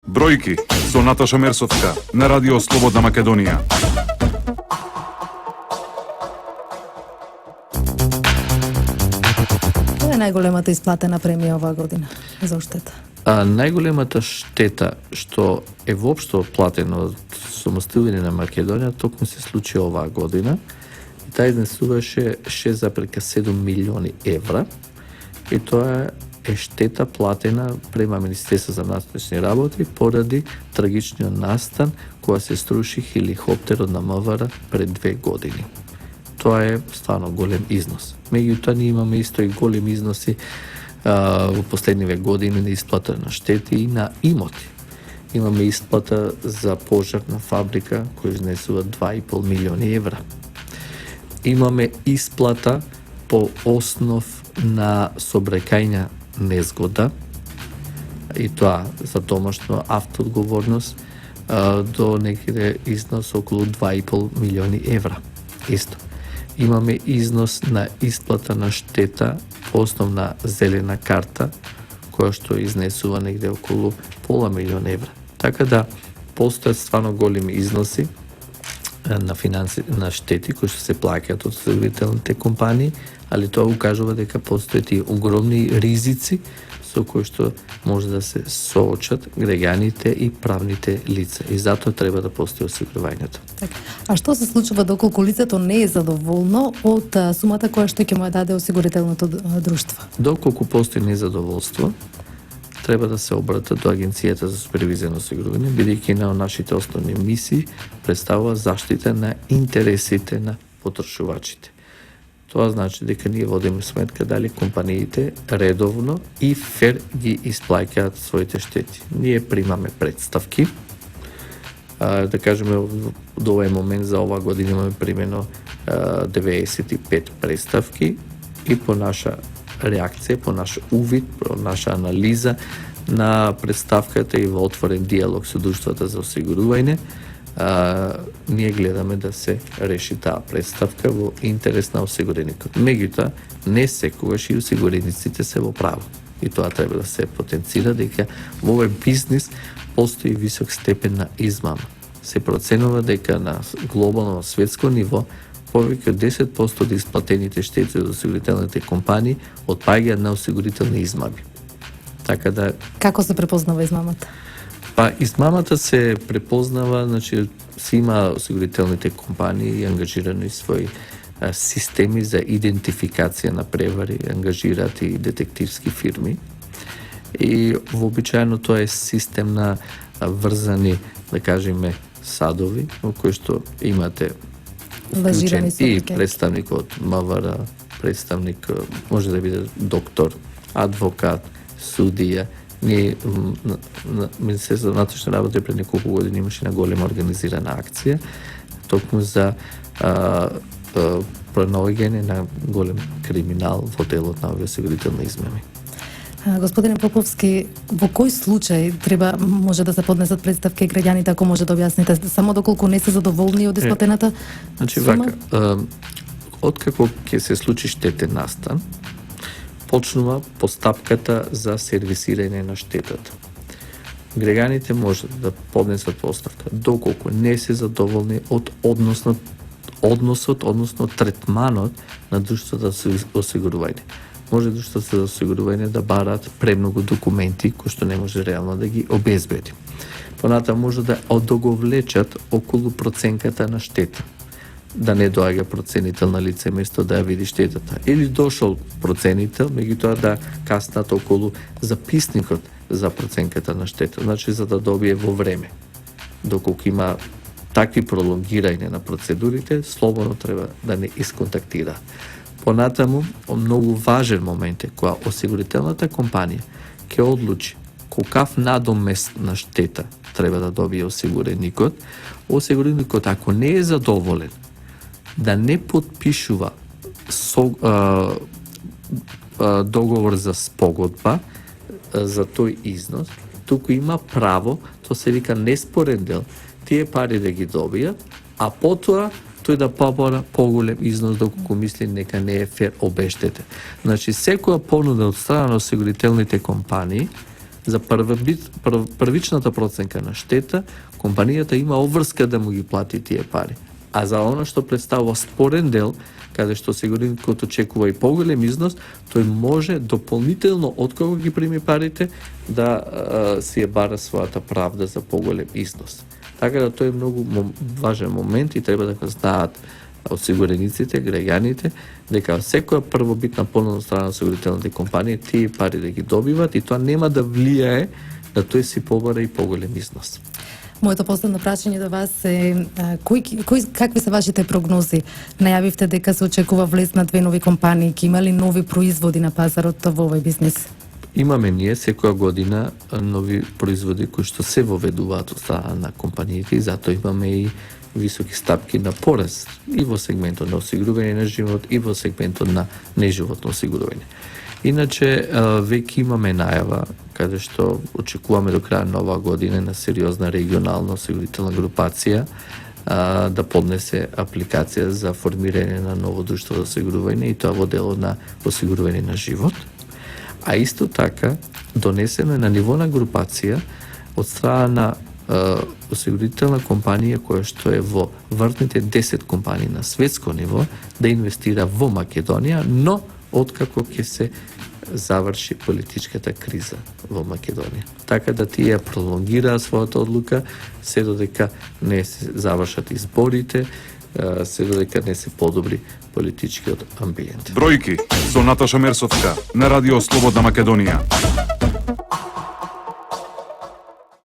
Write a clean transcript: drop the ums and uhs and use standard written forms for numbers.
Бројки со Наташа Мерсовска на Радио Слободна Македонија. Која е најголемата исплатена премија оваа година за штета? Најголемата штета што е воопшто платено од самостојување на Македонија токму се случи оваа година. И таа изнесуваше 6,7 милиони евра. И тоа е штета платена према Министерство за внатрешни работи поради трагичниот настан кога се струши хеликоптерот на МВР пред 2 години. Тоа е стварно голем износ. Меѓутоа ние имаме исто и големи износи во последниве години на исплата на штети и на имоти. Имаме исплата за пожар на фабрика која изнесува 2,5 милиони евра. Имаме исплата по основ на собрекајна незгода и тоа за домашно автоодговорност до некаде износ околу 2,5 милиони евра. Исто. Имаме износ на исплата на штета по основ на зелена карта, која што изнесува негде околу пола милион евра. Така да постојат стварно големи износи на штети кои што се плаќаат од осигурителните компании, али тоа укажува дека постојат и огромни ризици со кои што може да се соочат граѓаните и правните лица. И затоа треба да постои осигурувањето. Така. А што се случува доколку лицето не е задоволно од сумата која што ќе му ја даде осигурителното друштво? Доколку постои незадоволство, треба да се обрата до Агенцијата за супервизија на осигурување, бидејќи една од нашите основни мисии представува заштита на интересите на потрошувачите. Тоа значи дека ние водиме сметка дали компаниите редовно и фер ги исплаќаат своите штети. Ние примаме представки. Да кажеме, до овој момент за оваа година имаме примено 95 представки и по наша реакција, по наш увид, по наша анализа на представката и во отворен диалог со друштвата за осигурување, ние гледаме да се реши таа представка во интерес на осигуреникот. Меѓутоа, не секогаш и осигурениците се во право. И тоа треба да се потенцира дека во овој бизнис постои висок степен на измама. Се проценува дека на глобално светско ниво повеќе од 10% од исплатените штети од осигурителните компании отпаѓаат на осигурителни измами. Така да Како се препознава измамата? Па измамата се препознава, значи се има осигурителните компании ангажирани своји системи за идентификација на превари, ангажираат и детективски фирми. И вообичаено тоа е систем на врзани, да кажеме, садови, во кои што имате вклучен и представник од МВР, представник може да биде доктор, адвокат, судија. Ние на Министерство за внатрешни работи пред неколку години имаше една голема организирана акција токму за пронаоѓање на голем криминал во делот на овие осигурителни измами. Господине Поповски, во кој случај може да се поднесат представки граѓаните, ако може да објасните, само доколку не се задоволни од исплатената значи, сума? Вака, откако ќе се случи штетен настан, почнува постапката за сервисирање на штетата. Граѓаните можат да поднесат поставка доколку не се задоволни од односот, односно третманот на друштвото за осигурување. Може друштвото за осигурување да бараат премногу документи кои што не може реално да ги обезбеди. Понатаму може да одоговлечат околу проценката на штета. Да не доаѓа проценител на лице место да ја види штетата. Или дошол проценител, меѓутоа да каснат околу записникот за проценката на штета, значи за да добие во време. Доколку има такви пролонгирање на процедурите, слободно треба да не исконтактира. Понатаму, многу важен момент е кога осигурителната компанија ќе одлучи колкав надомест на штета треба да добие осигуреникот ако не е задоволен да не потпишува договор за спогодба за тој износ, туку има право, тоа се вика неспорен дел, тие пари да ги добијат, а потоа тој да побара поголем износ доколку мисли нека не е фер обештетен. Значи, секоја понуда од страна на осигурителните компании за првичната проценка на штета, компанијата има обврска да му ги плати тие пари. А за оно што представува спорен дел, каде што осигуреникот очекува и поголем износ, тој може дополнително откога ги прими парите да си ја бара својата правда за поголем износ. Така да тој е многу важен момент и треба да го знаат осигурениците, граѓаните, дека секоја првобитна понуда од страна на осигурителните компании тие пари да ги добиват и тоа нема да влијае да тој си побара и поголем износ. Моето последно прашање до вас е какви се вашите прогнози? Најавивте дека се очекува влез на 2 нови компании, ќе има ли нови производи на пазарот во овој бизнис? Имаме ние секоја година нови производи кои што се воведуваат од страна на компаниите и затоа имаме и високи стапки на порез и во сегментот на осигурување на живот и во сегментот на неживотно осигурување. Иначе веќе имаме најава каде што очекуваме до крај на оваа година на сериозна регионална осигурителна групација да поднесе апликација за формирање на ново друштво за осигурување и тоа во делот на осигурување на живот. А исто така донесено е на ниво на групација од страна на осигурителна компанија која што е во вртните 10 компании на светско ниво да инвестира во Македонија, но откако ќе се заврши политичката криза во Македонија. Така да тие пролонгираа својата одлука се додека не се завршат изборите, се додека не се подобри политичкиот амбиент. Бројки со Наташа Мерсовска на Радио Слободна Македонија.